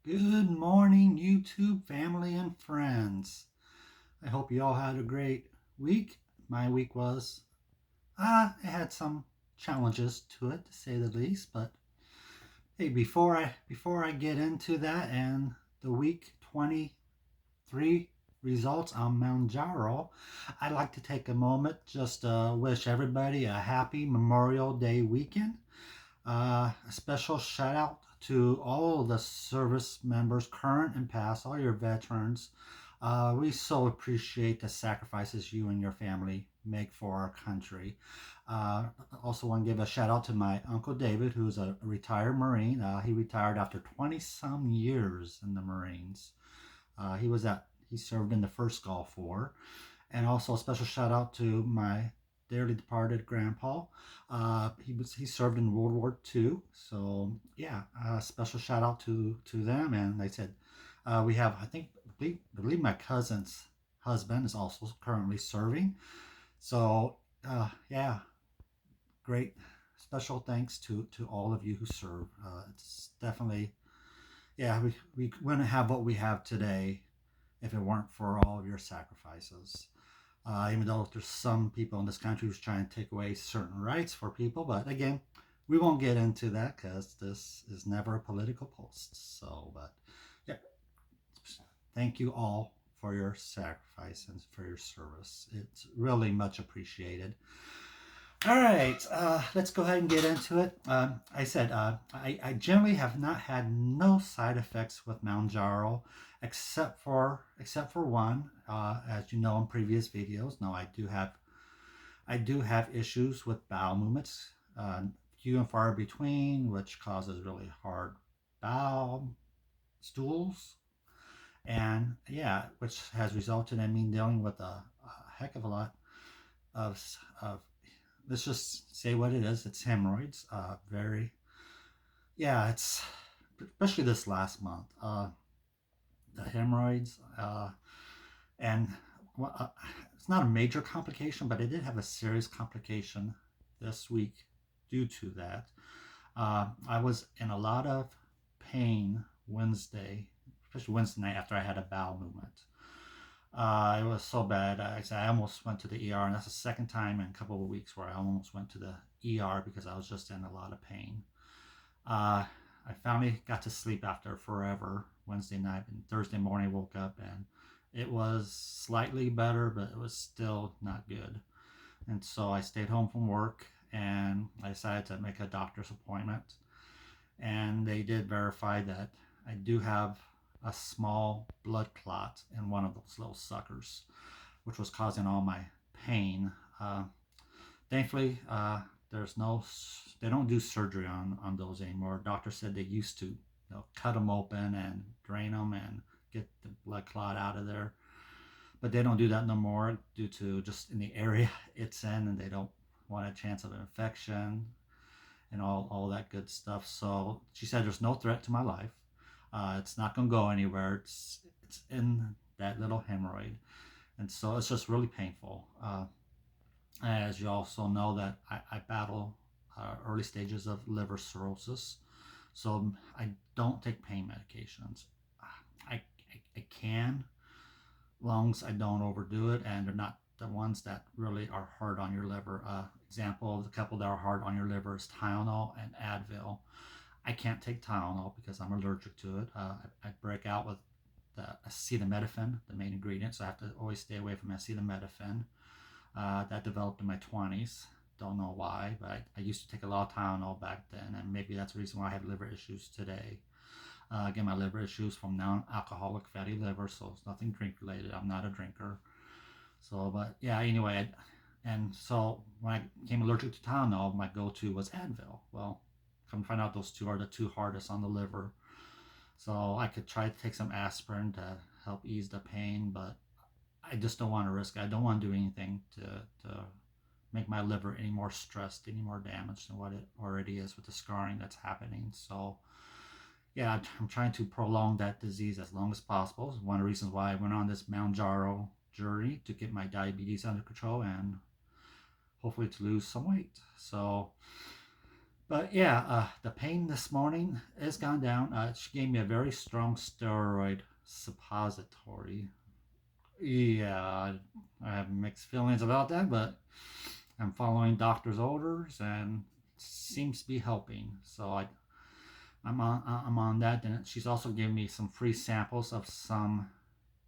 Good morning, YouTube family and friends. I hope you all had a great week. My week was, it had some challenges to it, to say the least. But hey, before I get into that and the week 23 results on Mounjaro, I'd like to take a moment just to wish everybody a happy Memorial Day weekend. A special shout out to all the service members, current and past, all your veterans. We so appreciate the sacrifices you and your family make for our country. Uh, Also, want to give a shout out to my Uncle David, who's a retired Marine. He retired after 20 some years in the Marines. He served in the first Gulf War. And also a special shout out to my dearly departed grandpa. He served in World War II. So yeah, special shout out to them. And they said we have, I believe my cousin's husband is also currently serving. So yeah, great special thanks to all of you who serve. It's definitely, yeah, we wouldn't have what we have today if it weren't for all of your sacrifices. Even though there's some people in this country who's trying to take away certain rights for people. But again, we won't get into that because this is never a political post. So, but yeah, thank you all for your sacrifice and for your service. It's really much appreciated. All right, let's go ahead and get into it. I generally have not had no side effects with Mounjaro, except for one. As you know in previous videos, no, I do have issues with bowel movements, few and far between, which causes really hard bowel stools, and yeah, which has resulted in me dealing with a heck of a lot of, let's just say what it is. It's hemorrhoids. Very, yeah, it's especially this last month. The hemorrhoids, and well, it's not a major complication, but I did have a serious complication this week due to that. I was in a lot of pain Wednesday, especially Wednesday night after I had a bowel movement. It was so bad. I almost went to the ER, and that's the second time in a couple of weeks where I almost went to the ER because I was just in a lot of pain. Uh, I finally got to sleep after forever Wednesday night, and Thursday morning woke up and it was slightly better, but it was still not good. And so I stayed home from work and I decided to make a doctor's appointment. And they did verify that I do have a small blood clot in one of those little suckers, which was causing all my pain. Thankfully, there's no, they don't do surgery on those anymore. Doctor said they used to, cut them open and drain them and get the blood clot out of there, but they don't do that no more due to just in the area it's in, and they don't want a chance of infection and all that good stuff. So she said there's no threat to my life. It's not gonna go anywhere. It's in that little hemorrhoid, and so it's just really painful. As you also know that I battle early stages of liver cirrhosis, so I don't take pain medications. I can, as long as I don't overdo it, and they're not the ones that really are hard on your liver. Example of the couple that are hard on your liver is Tylenol and Advil. I can't take Tylenol because I'm allergic to it. I break out with the acetaminophen, the main ingredient, so I have to always stay away from acetaminophen. That developed in my 20s. Don't know why, but I used to take a lot of Tylenol back then, and maybe that's the reason why I have liver issues today. Again, my liver issues from non-alcoholic fatty liver, so it's nothing drink related. I'm not a drinker. So, but yeah, anyway, and so when I became allergic to Tylenol, my go-to was Advil. Well, come to find out, those two are the two hardest on the liver. So I could try to take some aspirin to help ease the pain, but I just don't want to risk it. I don't want to do anything to make my liver any more stressed, any more damaged than what it already is with the scarring that's happening. So yeah, I'm trying to prolong that disease as long as possible. It's one of the reasons why I went on this Mounjaro journey, to get my diabetes under control and hopefully to lose some weight. So But yeah, the pain this morning has gone down. She gave me a very strong steroid suppository. Yeah, I have mixed feelings about that, but I'm following doctor's orders and seems to be helping. So I'm on that. And she's also giving me some free samples of some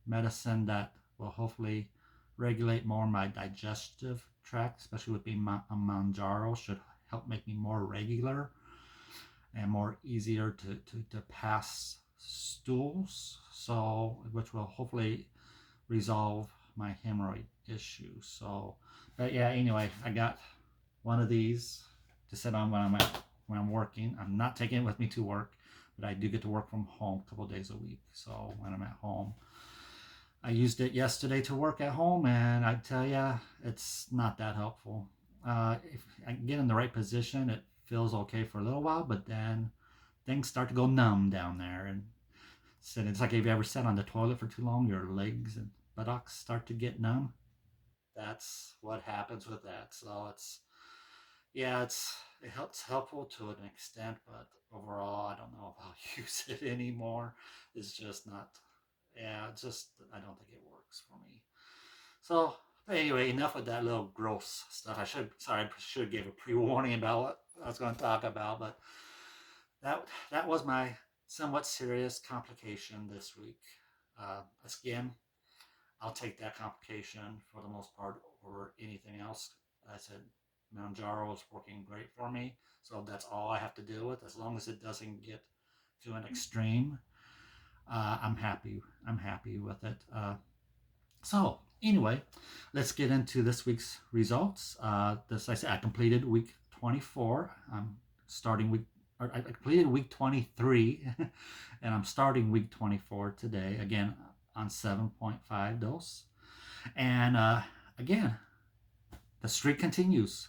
medicine that will hopefully regulate more my digestive tract, especially with being a Mounjaro, should help make me more regular and more easier to pass stools. So, which will hopefully resolve my hemorrhoid issues. So, but yeah, anyway, I got one of these to sit on when I'm working. I'm not taking it with me to work, but I do get to work from home a couple days a week. So when I'm at home, I used it yesterday to work at home, and I tell you, it's not that helpful. If I get in the right position, it feels okay for a little while, but then things start to go numb down there. And it's like if you ever sat on the toilet for too long, your legs and buttocks start to get numb. That's what happens with that. So yeah, it's helpful to an extent, but overall, I don't know if I'll use it anymore. It's just not. Yeah, it's just I don't think it works for me. So anyway, enough with that little gross stuff. I should give a pre-warning about what I was going to talk about, but that was my somewhat serious complication this week. Again, I'll take that complication for the most part over anything else. I said Mounjaro is working great for me, so that's all I have to deal with. As long as it doesn't get to an extreme, I'm happy. I'm happy with it. So anyway, let's get into this week's results. I said I completed week 24. I'm starting week. Or I completed week 23, and I'm starting week 24 today. Again, on 7.5 dose. And again, the streak continues.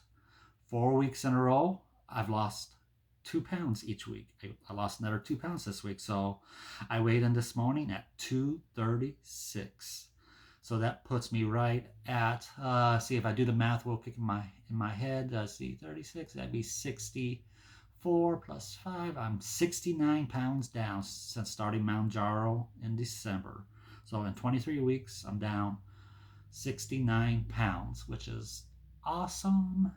4 weeks in a row, I've lost 2 pounds each week. I lost another 2 pounds this week. So I weighed in this morning at 236. So that puts me right at, see if I do the math real quick in my head. See, 36, that'd be 64 plus 5. I'm 69 pounds down since starting Mounjaro in December. So in 23 weeks, I'm down 69 pounds, which is awesome.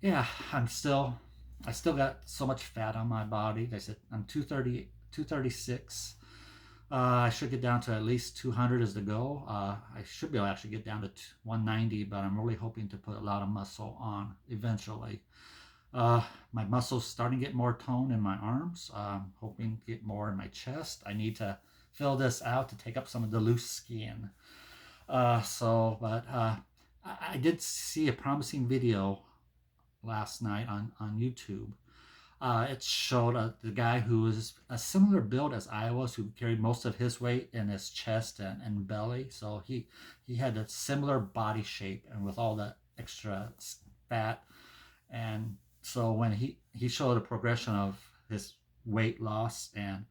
Yeah, I still got so much fat on my body. Like I said I'm 230, 236. I should get down to at least 200 as the goal. I should be able to actually get down to 190, but I'm really hoping to put a lot of muscle on eventually. Uh, my muscles starting to get more tone in my arms. Hoping to get more in my chest. I need to fill this out to take up some of the loose skin. But I did see a promising video last night on YouTube. It showed the guy who was a similar build as I was, who carried most of his weight in his chest and belly. So he had a similar body shape and with all the extra fat. And so when he showed a progression of his weight loss and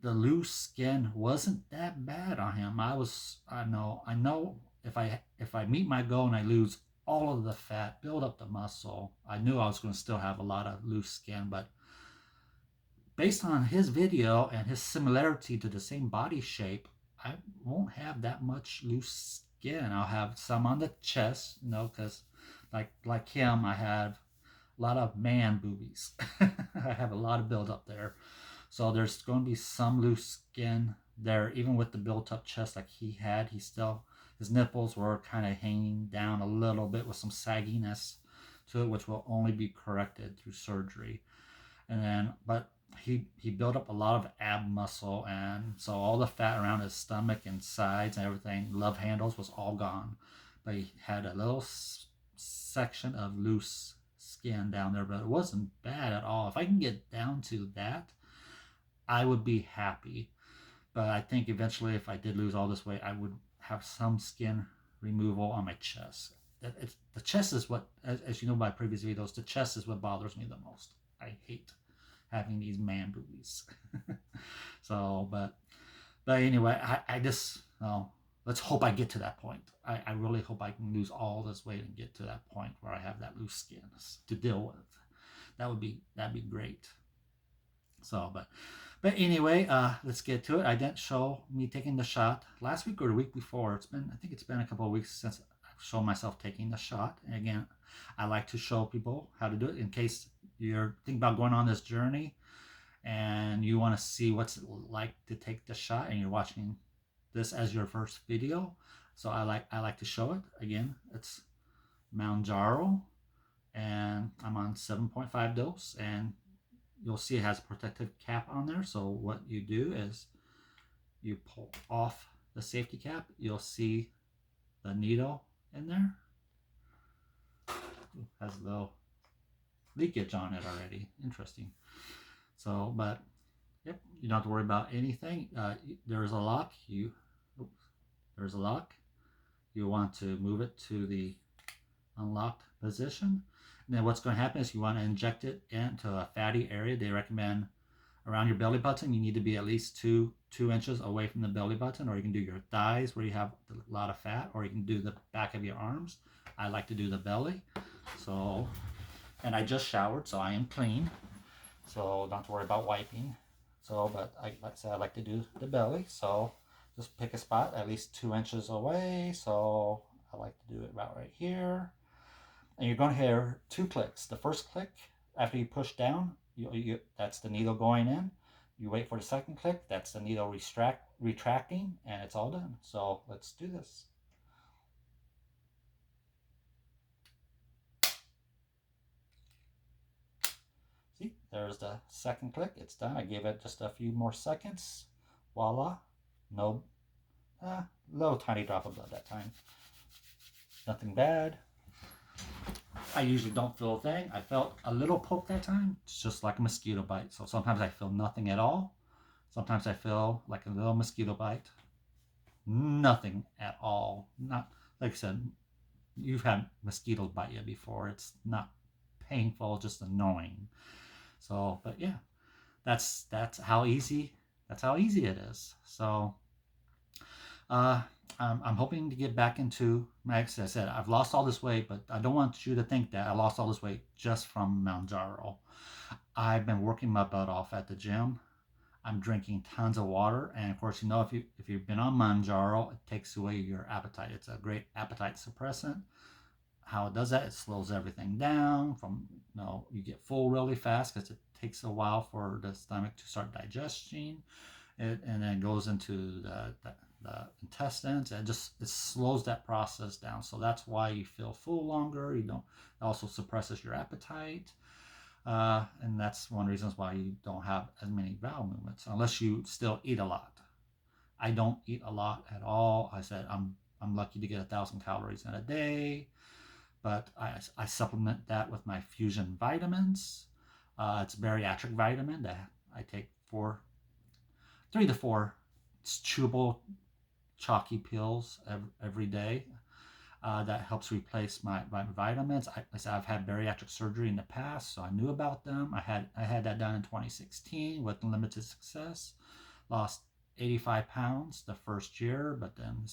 the loose skin wasn't that bad on him. I know if I meet my goal and I lose all of the fat, build up the muscle, I knew I was going to still have a lot of loose skin, but based on his video and his similarity to the same body shape, I won't have that much loose skin. I'll have some on the chest, because like him, I have a lot of man boobies. I have a lot of buildup there. So there's going to be some loose skin there, even with the built up chest like he had. His nipples were kind of hanging down a little bit with some sagginess to it, which will only be corrected through surgery. But he built up a lot of ab muscle, and so all the fat around his stomach and sides and everything, love handles, was all gone. But he had a little section of loose skin down there, but it wasn't bad at all. If I can get down to that, I would be happy. But I think eventually, if I did lose all this weight, I would have some skin removal on my chest. The chest is what, as you know by previous videos, the chest is what bothers me the most. I hate having these man boobies. So, but anyway, I just, let's hope I get to that point. I really hope I can lose all this weight and get to that point where I have that loose skin to deal with. that'd be great. So, but anyway, let's get to it. I didn't show me taking the shot last week or the week before. I think it's been a couple of weeks since I've shown myself taking the shot. And again, I like to show people how to do it in case you're thinking about going on this journey and you want to see what's it like to take the shot and you're watching this as your first video. So I like to show it. Again, it's Mounjaro and I'm on 7.5 dose, and you'll see it has a protective cap on there. So what you do is you pull off the safety cap. You'll see the needle in there. It has a little leakage on it already. Interesting. So, but yep, you don't have to worry about anything. There's a lock. There's a lock. You want to move it to the unlocked position. And then what's going to happen is you want to inject it into a fatty area. They recommend around your belly button. You need to be at least two inches away from the belly button, or you can do your thighs where you have a lot of fat, or you can do the back of your arms. I like to do the belly. So, and I just showered, so I am clean. So don't have to worry about wiping. So, but like I said, I like to do the belly. So just pick a spot at least 2 inches away. So I like to do it about right here. And you're going to hear 2 clicks. The first click, after you push down, that's the needle going in. You wait for the second click, that's the needle retracting, and it's all done. So let's do this. See, there's the second click. It's done. I gave it just a few more seconds. Voila. No, little tiny drop of blood that time. Nothing bad. I usually don't feel a thing. I felt a little poke that time. It's just like a mosquito bite. So sometimes I feel nothing at all. Sometimes I feel like a little mosquito bite. Nothing at all. Not, like I said, you've had mosquitoes bite you before. It's not painful, just annoying. So, but yeah, that's how easy it is. So, I'm hoping to get back into, like I said, I've lost all this weight, but I don't want you to think that I lost all this weight just from Mounjaro. I've been working my butt off at the gym. I'm drinking tons of water, and of course, you know, if you've been on Mounjaro, it takes away your appetite. It's a great appetite suppressant. How it does that? It slows everything down. You get full really fast because it takes a while for the stomach to start digesting it, and then it goes into the intestines, and it slows that process down. So that's why you feel full longer. You don't. It also suppresses your appetite. And that's one of the reasons why you don't have as many bowel movements unless you still eat a lot. I don't eat a lot at all. I said I'm lucky to get 1,000 calories in a day, but I supplement that with my fusion vitamins. It's bariatric vitamin that I take 3 to 4 chewable chalky pills every day. That helps replace my vitamins. I've had bariatric surgery in the past, so I knew about them. I had that done in 2016 with limited success. Lost 85 pounds the first year, but then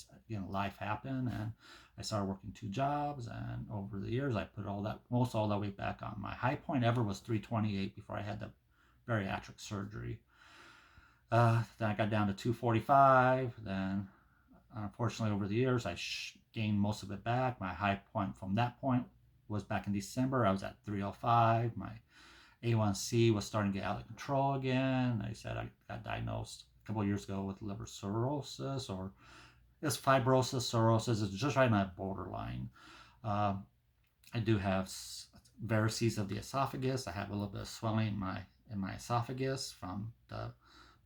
life happened, and I started working 2 jobs. And over the years, I put most all that weight back on. My high point ever was 328 before I had the bariatric surgery. Then I got down to 245. Then, unfortunately, over the years, I gained most of it back. My high point from that point was back in December. I was at 305. My A1C was starting to get out of control again. I said I got diagnosed a couple of years ago with liver cirrhosis, or it's fibrosis, cirrhosis. It's just right on that borderline. I do have varices of the esophagus. I have a little bit of swelling in my esophagus from the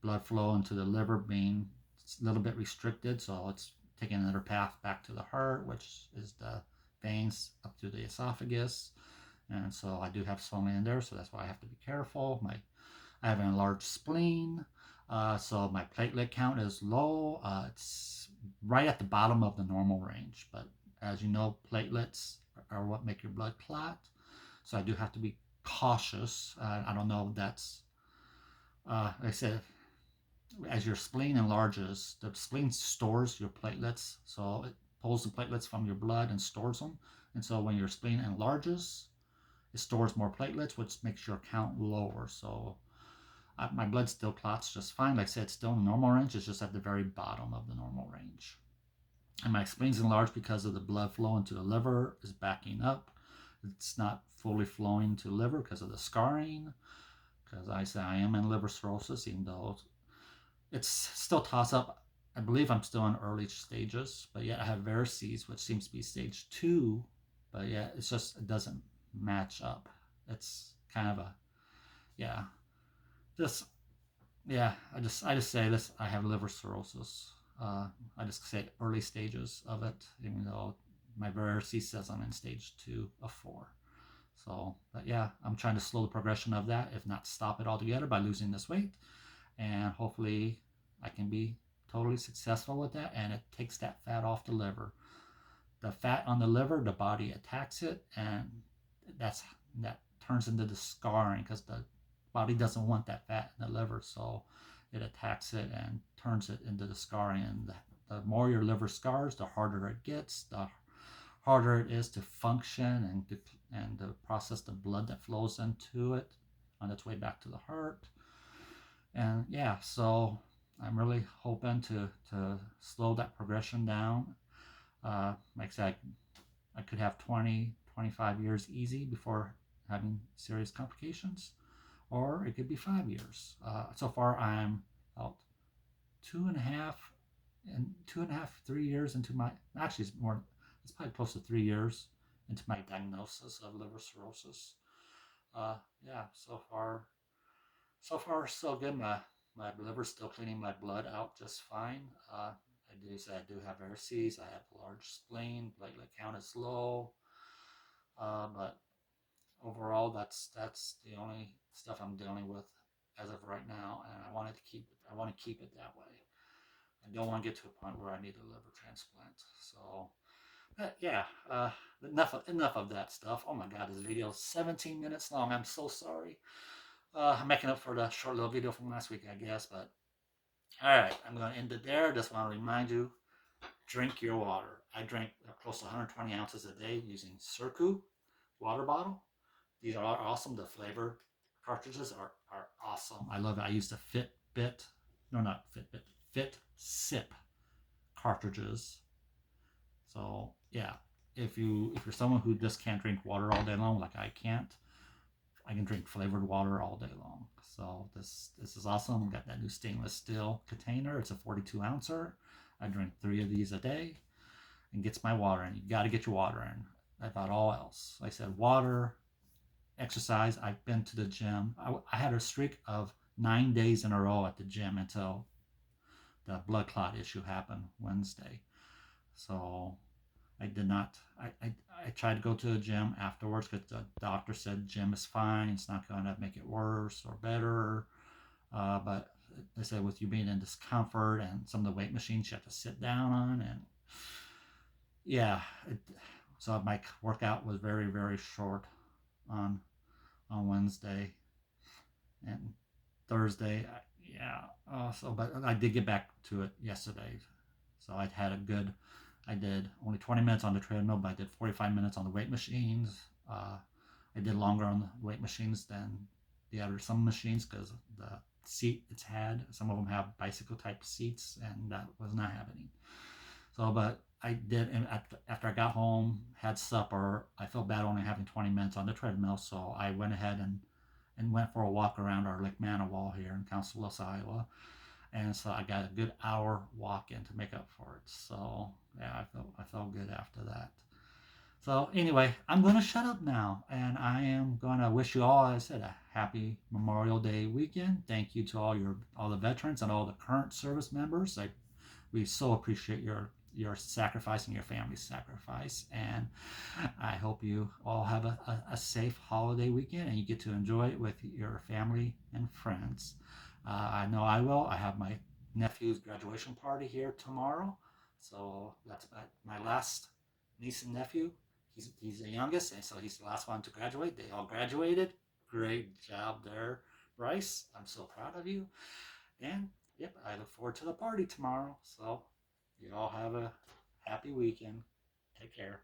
blood flow into the liver being a little bit restricted, so it's taking another path back to the heart, which is the veins up to the esophagus. And so I do have swelling in there, so that's why I have to be careful. I have an enlarged spleen, so my platelet count is low. It's right at the bottom of the normal range, but as you know, platelets are what make your blood clot, so I do have to be cautious. I don't know if that's, like I said, as your spleen enlarges, the spleen stores your platelets, so it pulls the platelets from your blood and stores them. And so when your spleen enlarges, it stores more platelets, which makes your count lower. So my blood still clots just fine. Like I said, it's still in the normal range. It's just at the very bottom of the normal range. And my spleens enlarged because of the blood flow into the liver is backing up. It's not fully flowing to the liver because of the scarring. Because I say I am in liver cirrhosis, even though it's still toss up. I believe I'm still in early stages, but yet I have varices, which seems to be stage 2. But yeah, it's just it doesn't match up. It's kind of a yeah, just yeah. I just say this. I have liver cirrhosis. I just say early stages of it, even though my varices says I'm in stage 2 of 4. So, but yeah, I'm trying to slow the progression of that, if not stop it altogether, by losing this weight. And hopefully I can be totally successful with that, and it takes that fat off the liver. The fat on the liver, the body attacks it, and that's that turns into the scarring because the body doesn't want that fat in the liver, so it attacks it and turns it into the scarring. And the more your liver scars, the harder it gets, the harder it is to function and to process the blood that flows into it on its way back to the heart. And yeah, so I'm really hoping to slow that progression down. Like I said, I could have 20, 25 years easy before having serious complications, or it could be 5 years. So far, I'm about 2.5 and 2.5, 3 years into my, actually, it's more, it's probably close to 3 years into my diagnosis of liver cirrhosis. Uh, yeah, so far, so good. My liver's still cleaning my blood out just fine. I do have varices. I have a large spleen. Platelet count is low. But overall, that's the only stuff I'm dealing with as of right now, and I wanted to keep it. I want to keep it that way. I don't want to get to a point where I need a liver transplant. So, but yeah, enough of that stuff. Oh my God, this video is 17 minutes long. I'm so sorry. I'm making up for the short little video from last week, I guess. But all right, I'm going to end it there. Just want to remind you, drink your water. I drink close to 120 ounces a day using Circu water bottle. These are awesome. The flavor cartridges are awesome. I love it. I use the Fitbit, no, not Fitbit, Fit Sip cartridges. So yeah, if you're someone who just can't drink water all day long, like I can't, I can drink flavored water all day long. So this is awesome. I got that new stainless steel container. It's a 42 ouncer. I drink 3 of these a day, and gets my water in. You got to get your water in. About all else, like I said, water, exercise. I've been to the gym. I had a streak of 9 days in a row at the gym until the blood clot issue happened Wednesday. So I did not. I tried to go to the gym afterwards because the doctor said gym is fine. It's not going to make it worse or better. But they said with you being in discomfort and some of the weight machines you have to sit down on, and yeah, so my workout was very, very short on Wednesday and Thursday. Yeah. But I did get back to it yesterday. So I had a good. I did only 20 minutes on the treadmill, but I did 45 minutes on the weight machines. I did longer on the weight machines than the other some machines because the seat it's had. Some of them have bicycle type seats, and that was not happening. So, but I did, and after I got home, had supper, I felt bad only having 20 minutes on the treadmill, so I went ahead and went for a walk around our Lake Manawa here in Councilus, Iowa. And so I got a good hour walk in to make up for it. So yeah, I felt good after that. So anyway, I'm going to shut up now, and I am going to wish you all, as I said, a happy Memorial Day weekend. Thank you to all the veterans and all the current service members. We so appreciate your sacrifice and your family's sacrifice, and I hope you all have a safe holiday weekend and you get to enjoy it with your family and friends. I know I will. I have my nephew's graduation party here tomorrow, so that's my last niece and nephew. He's the youngest, and so he's the last one to graduate. They all graduated. Great job there, Bryce. I'm so proud of you. And yep, I look forward to the party tomorrow. So you all have a happy weekend. Take care.